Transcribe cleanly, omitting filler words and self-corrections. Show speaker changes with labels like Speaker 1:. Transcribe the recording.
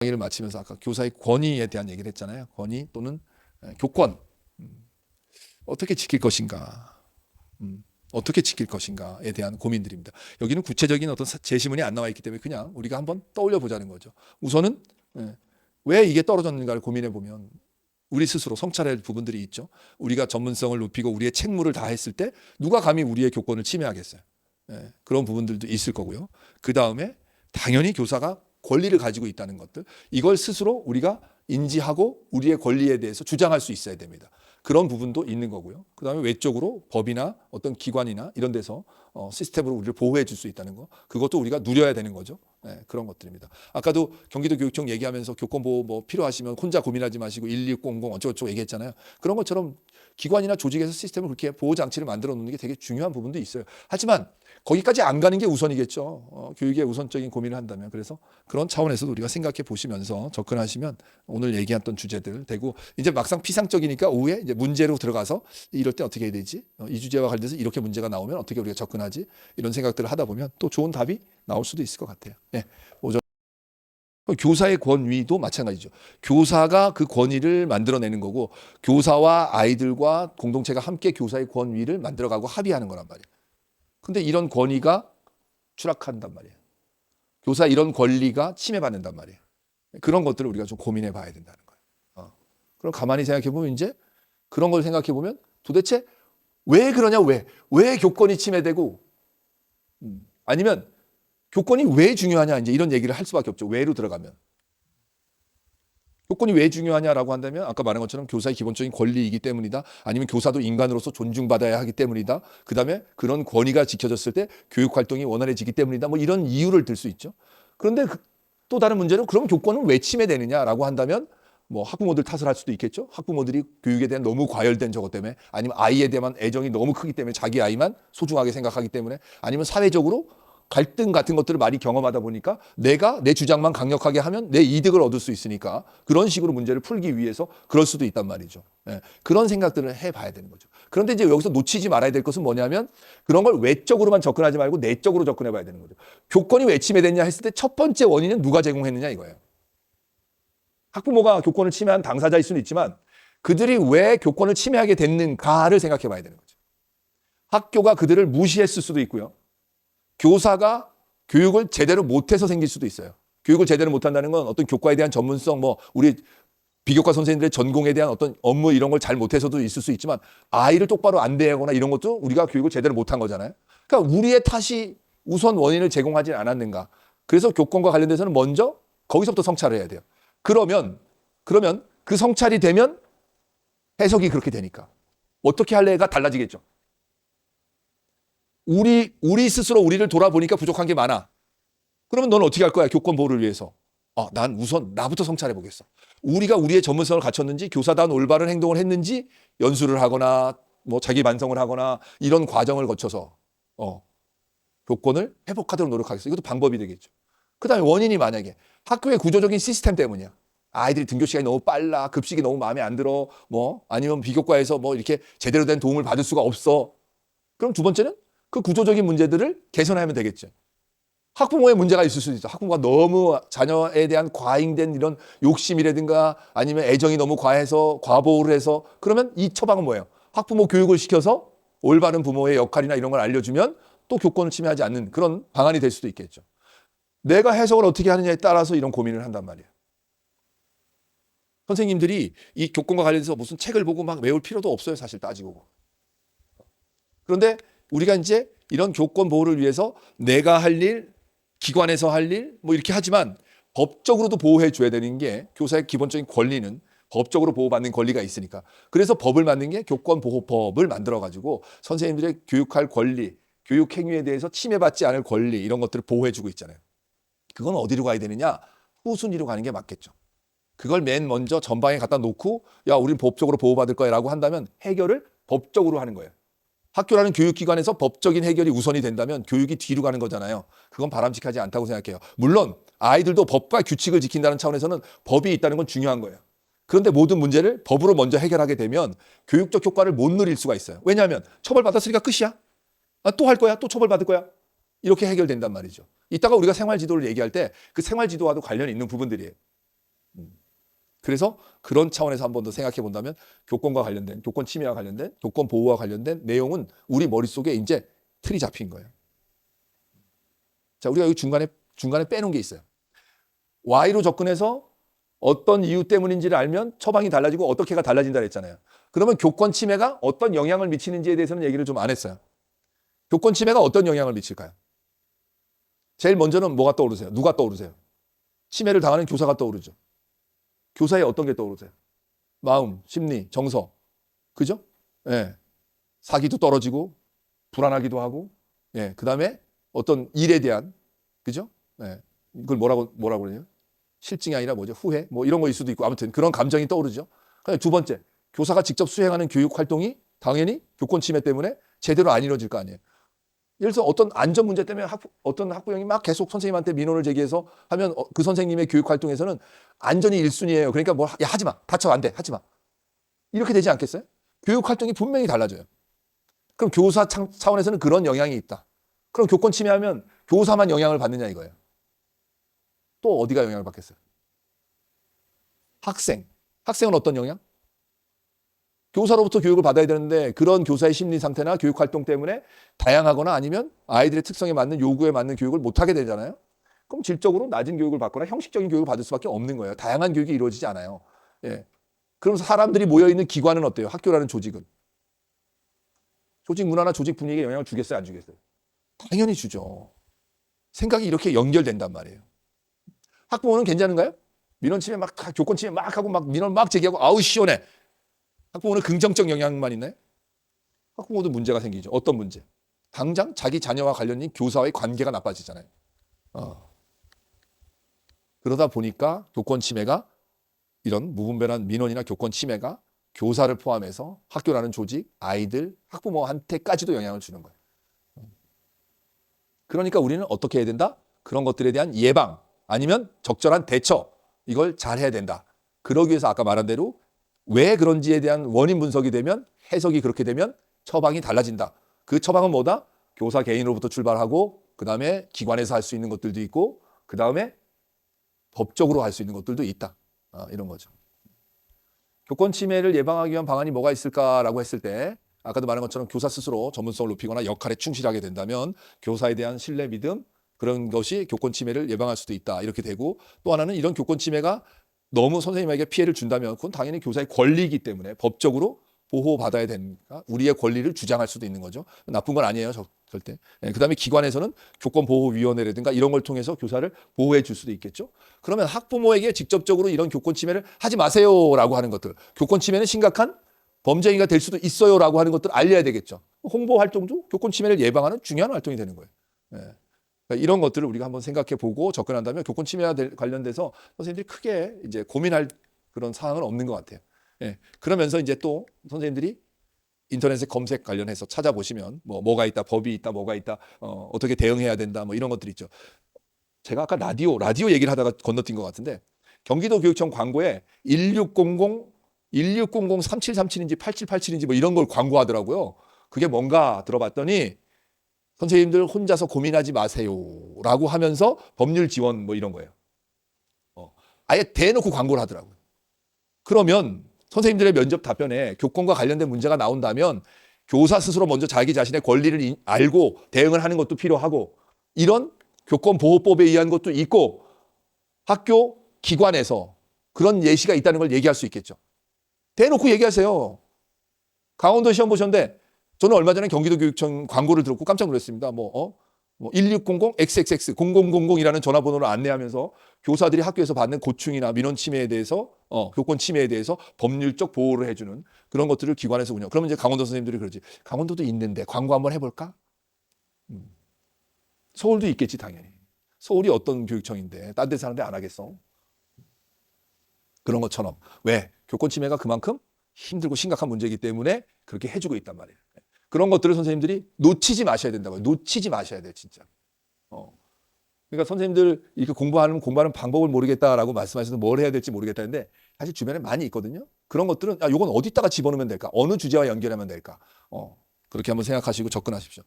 Speaker 1: 강의를 마치면서 아까 교사의 권위에 대한 얘기를 했잖아요. 권위 또는 교권. 어떻게 지킬 것인가. 어떻게 지킬 것인가에 대한 고민들입니다. 여기는 구체적인 어떤 제시문이 안 나와 있기 때문에 그냥 우리가 한번 떠올려 보자는 거죠. 우선은 왜 이게 떨어졌는가를 고민해 보면 우리 스스로 성찰할 부분들이 있죠. 우리가 전문성을 높이고 우리의 책무를 다했을 때 누가 감히 우리의 교권을 침해하겠어요. 그런 부분들도 있을 거고요. 그 다음에 당연히 교사가 권리를 가지고 있다는 것들, 이걸 스스로 우리가 인지하고 우리의 권리에 대해서 주장할 수 있어야 됩니다. 그런 부분도 있는 거고요. 그 다음에 외적으로 법이나 어떤 기관이나 이런 데서 시스템으로 우리를 보호해 줄 수 있다는 거, 그것도 우리가 누려야 되는 거죠. 그런 것들입니다. 아까도 경기도 교육청 얘기하면서 교권보호 뭐 필요하시면 혼자 고민하지 마시고 1600 어쩌고저쩌고 얘기했잖아요. 그런 것처럼 기관이나 조직에서 시스템을 그렇게 보호장치를 만들어 놓는 게 되게 중요한 부분도 있어요. 하지만 거기까지 안 가는 게 우선이겠죠. 교육의 우선적인 고민을 한다면. 그래서 그런 차원에서도 우리가 생각해 보시면서 접근하시면 오늘 얘기했던 주제들 되고, 이제 막상 피상적이니까 오후에 이제 문제로 들어가서 이럴 때 어떻게 해야 되지? 이 주제와 관련해서 이렇게 문제가 나오면 어떻게 우리가 접근하지? 이런 생각들을 하다 보면 또 좋은 답이 나올 수도 있을 것 같아요. 오전 교사의 권위도 마찬가지죠. 교사가 그 권위를 만들어내는 거고, 교사와 아이들과 공동체가 함께 교사의 권위를 만들어가고 합의하는 거란 말이에요. 근데 이런 권위가 추락한단 말이에요. 교사 이런 권리가 침해받는단 말이에요. 그런 것들을 우리가 좀 고민해 봐야 된다는 거예요. 그럼 가만히 생각해 보면 이제 그런 걸 생각해 보면 도대체 왜 그러냐, 왜 교권이 침해되고, 아니면 교권이 왜 중요하냐, 이제 이런 얘기를 할 수밖에 없죠. 왜로 들어가면. 교권이 왜 중요하냐라고 한다면 아까 말한 것처럼 교사의 기본적인 권리이기 때문이다. 아니면 교사도 인간으로서 존중받아야 하기 때문이다. 그 다음에 그런 권위가 지켜졌을 때 교육활동이 원활해지기 때문이다. 뭐 이런 이유를 들 수 있죠. 그런데 또 다른 문제는 그럼 교권은 왜 침해되느냐라고 한다면 뭐 학부모들 탓을 할 수도 있겠죠. 학부모들이 교육에 대한 너무 과열된 저것 때문에, 아니면 아이에 대한 애정이 너무 크기 때문에 자기 아이만 소중하게 생각하기 때문에, 아니면 사회적으로 갈등 같은 것들을 많이 경험하다 보니까 내가 내 주장만 강력하게 하면 내 이득을 얻을 수 있으니까 그런 식으로 문제를 풀기 위해서 그럴 수도 있단 말이죠. 그런 생각들을 해봐야 되는 거죠. 그런데 이제 여기서 놓치지 말아야 될 것은 뭐냐면 그런 걸 외적으로만 접근하지 말고 내적으로 접근해봐야 되는 거죠. 교권이 왜 침해됐냐 했을 때 첫 번째 원인은 누가 제공했느냐 이거예요. 학부모가 교권을 침해한 당사자일 수는 있지만 그들이 왜 교권을 침해하게 됐는가를 생각해봐야 되는 거죠. 학교가 그들을 무시했을 수도 있고요. 교사가 교육을 제대로 못해서 생길 수도 있어요. 교육을 제대로 못한다는 건 어떤 교과에 대한 전문성, 뭐 우리 비교과 선생님들의 전공에 대한 어떤 업무 이런 걸 잘 못해서도 있을 수 있지만, 아이를 똑바로 안 대하거나 이런 것도 우리가 교육을 제대로 못한 거잖아요. 그러니까 우리의 탓이 우선 원인을 제공하지 않았는가. 그래서 교권과 관련돼서는 먼저 거기서부터 성찰을 해야 돼요. 그러면 그 성찰이 되면 해석이 그렇게 되니까 어떻게 할래가 달라지겠죠. 우리 스스로 우리를 돌아보니까 부족한 게 많아. 그러면 너는 어떻게 할 거야? 교권 보호를 위해서. 난 우선 나부터 성찰해 보겠어. 우리가 우리의 전문성을 갖췄는지, 교사다운 올바른 행동을 했는지 연수를 하거나 뭐 자기 반성을 하거나 이런 과정을 거쳐서 교권을 회복하도록 노력하겠어. 이것도 방법이 되겠죠. 그다음에 원인이 만약에 학교의 구조적인 시스템 때문이야. 아이들이 등교 시간이 너무 빨라, 급식이 너무 마음에 안 들어, 뭐 아니면 비교과에서 뭐 이렇게 제대로 된 도움을 받을 수가 없어. 그럼 두 번째는 그 구조적인 문제들을 개선하면 되겠죠. 학부모의 문제가 있을 수도 있어. 학부모가 너무 자녀에 대한 과잉된 이런 욕심이라든가 아니면 애정이 너무 과해서 과보호를 해서, 그러면 이 처방은 뭐예요? 학부모 교육을 시켜서 올바른 부모의 역할이나 이런 걸 알려주면 또 교권을 침해하지 않는 그런 방안이 될 수도 있겠죠. 내가 해석을 어떻게 하느냐에 따라서 이런 고민을 한단 말이에요. 선생님들이 이 교권과 관련해서 무슨 책을 보고 막 외울 필요도 없어요. 사실 따지고. 그런데 우리가 이제 이런 교권 보호를 위해서 내가 할 일, 기관에서 할 일, 뭐 이렇게 하지만 법적으로도 보호해 줘야 되는 게, 교사의 기본적인 권리는 법적으로 보호받는 권리가 있으니까. 그래서 법을 만든 게 교권보호법을 만들어가지고 선생님들의 교육할 권리, 교육 행위에 대해서 침해받지 않을 권리, 이런 것들을 보호해 주고 있잖아요. 그건 어디로 가야 되느냐? 후순위로 가는 게 맞겠죠. 그걸 맨 먼저 전방에 갖다 놓고 야, 우린 법적으로 보호받을 거야 라고 한다면 해결을 법적으로 하는 거예요. 학교라는 교육기관에서 법적인 해결이 우선이 된다면 교육이 뒤로 가는 거잖아요. 그건 바람직하지 않다고 생각해요. 물론 아이들도 법과 규칙을 지킨다는 차원에서는 법이 있다는 건 중요한 거예요. 그런데 모든 문제를 법으로 먼저 해결하게 되면 교육적 효과를 못 누릴 수가 있어요. 왜냐하면 처벌받았으니까 끝이야. 또 할 거야. 또 처벌받을 거야. 이렇게 해결된단 말이죠. 이따가 우리가 생활지도를 얘기할 때 그 생활지도와도 관련이 있는 부분들이에요. 그래서 그런 차원에서 한 번 더 생각해 본다면 교권과 관련된, 교권 침해와 관련된, 교권 보호와 관련된 내용은 우리 머릿속에 이제 틀이 잡힌 거예요. 자, 우리가 여기 중간에 빼놓은 게 있어요. Y로 접근해서 어떤 이유 때문인지를 알면 처방이 달라지고 어떻게가 달라진다 그랬잖아요. 그러면 교권 침해가 어떤 영향을 미치는지에 대해서는 얘기를 좀 안 했어요. 교권 침해가 어떤 영향을 미칠까요? 제일 먼저는 뭐가 떠오르세요? 누가 떠오르세요? 침해를 당하는 교사가 떠오르죠. 교사의 어떤 게 떠오르세요? 마음, 심리, 정서. 그죠? 예. 사기도 떨어지고, 불안하기도 하고, 예. 그 다음에 어떤 일에 대한, 그죠? 예. 이걸 뭐라고 그러냐? 실증이 아니라 뭐죠? 후회? 뭐 이런 거일 수도 있고, 아무튼 그런 감정이 떠오르죠. 두 번째, 교사가 직접 수행하는 교육 활동이 당연히 교권 침해 때문에 제대로 안 이루어질 거 아니에요. 예를 들어서 어떤 안전 문제 때문에 어떤 학부형이 막 계속 선생님한테 민원을 제기해서 하면 그 선생님의 교육 활동에서는 안전이 1순위예요. 그러니까 뭐, 야, 하지 마. 다쳐. 안 돼. 하지 마. 이렇게 되지 않겠어요? 교육 활동이 분명히 달라져요. 그럼 교사 차원에서는 그런 영향이 있다. 그럼 교권 침해하면 교사만 영향을 받느냐 이거예요. 또 어디가 영향을 받겠어요? 학생. 학생은 어떤 영향? 교사로부터 교육을 받아야 되는데 그런 교사의 심리 상태나 교육 활동 때문에 다양하거나 아니면 아이들의 특성에 맞는 요구에 맞는 교육을 못하게 되잖아요. 그럼 질적으로 낮은 교육을 받거나 형식적인 교육을 받을 수밖에 없는 거예요. 다양한 교육이 이루어지지 않아요. 예. 그럼 사람들이 모여있는 기관은 어때요? 학교라는 조직은. 조직 문화나 조직 분위기에 영향을 주겠어요? 안 주겠어요? 당연히 주죠. 생각이 이렇게 연결된단 말이에요. 학부모는 괜찮은가요? 민원 침해 막 교권 침해 막 하고 막 민원 막 제기하고 아우 시원해. 학부모는 긍정적 영향만 있나요? 학부모도 문제가 생기죠. 어떤 문제? 당장 자기 자녀와 관련된 교사와의 관계가 나빠지잖아요. 그러다 보니까 교권 침해가 이런 무분별한 민원이나 교권 침해가 교사를 포함해서 학교라는 조직, 아이들, 학부모한테까지도 영향을 주는 거예요. 그러니까 우리는 어떻게 해야 된다? 그런 것들에 대한 예방 아니면 적절한 대처 이걸 잘 해야 된다. 그러기 위해서 아까 말한 대로 왜 그런지에 대한 원인 분석이 되면 해석이 그렇게 되면 처방이 달라진다. 그 처방은 뭐다? 교사 개인으로부터 출발하고 그 다음에 기관에서 할 수 있는 것들도 있고 그 다음에 법적으로 할 수 있는 것들도 있다. 이런 거죠. 교권 침해를 예방하기 위한 방안이 뭐가 있을까라고 했을 때 아까도 말한 것처럼 교사 스스로 전문성을 높이거나 역할에 충실하게 된다면 교사에 대한 신뢰, 믿음 그런 것이 교권 침해를 예방할 수도 있다. 이렇게 되고 또 하나는 이런 교권 침해가 너무 선생님에게 피해를 준다면 그건 당연히 교사의 권리이기 때문에 법적으로 보호받아야 되니까 우리의 권리를 주장할 수도 있는 거죠. 나쁜 건 아니에요. 절대. 그다음에 기관에서는 교권보호위원회라든가 이런 걸 통해서 교사를 보호해 줄 수도 있겠죠. 그러면 학부모에게 직접적으로 이런 교권 침해를 하지 마세요라고 하는 것들. 교권 침해는 심각한 범죄가 될 수도 있어요라고 하는 것들을 알려야 되겠죠. 홍보 활동도 교권 침해를 예방하는 중요한 활동이 되는 거예요. 그러니까 이런 것들을 우리가 한번 생각해 보고 접근한다면 교권 침해와 관련돼서 선생님들이 크게 이제 고민할 그런 사항은 없는 것 같아요. 그러면서 이제 또 선생님들이 인터넷에 검색 관련해서 찾아보시면 뭐가 있다, 법이 있다, 뭐가 있다, 어떻게 대응해야 된다, 뭐 이런 것들이 있죠. 제가 아까 라디오 얘기를 하다가 건너뛴 것 같은데 경기도교육청 광고에 1600 3737인지 8787인지 뭐 이런 걸 광고하더라고요. 그게 뭔가 들어봤더니 선생님들 혼자서 고민하지 마세요라고 하면서 법률 지원 뭐 이런 거예요. 아예 대놓고 광고를 하더라고요. 그러면 선생님들의 면접 답변에 교권과 관련된 문제가 나온다면 교사 스스로 먼저 자기 자신의 권리를 알고 대응을 하는 것도 필요하고 이런 교권보호법에 의한 것도 있고 학교 기관에서 그런 예시가 있다는 걸 얘기할 수 있겠죠. 대놓고 얘기하세요. 강원도 시험 보셨는데 저는 얼마 전에 경기도교육청 광고를 들었고 깜짝 놀랐습니다. 1600 XXX 0000이라는 전화번호를 안내하면서 교사들이 학교에서 받는 고충이나 민원 침해에 대해서 교권 침해에 대해서 법률적 보호를 해주는 그런 것들을 기관에서 운영. 그러면 이제 강원도 선생님들이 그러지. 강원도도 있는데 광고 한번 해볼까? 서울도 있겠지 당연히. 서울이 어떤 교육청인데 딴 데 사는데 안 하겠어? 그런 것처럼 왜? 교권 침해가 그만큼 힘들고 심각한 문제이기 때문에 그렇게 해주고 있단 말이에요. 그런 것들을 선생님들이 놓치지 마셔야 된다고요. 놓치지 마셔야 돼요, 진짜. 그러니까 선생님들 이렇게 공부하는 방법을 모르겠다라고 말씀하셔서 뭘 해야 될지 모르겠다는데 사실 주변에 많이 있거든요. 그런 것들은 이건 어디다가 집어넣으면 될까? 어느 주제와 연결하면 될까? 그렇게 한번 생각하시고 접근하십시오.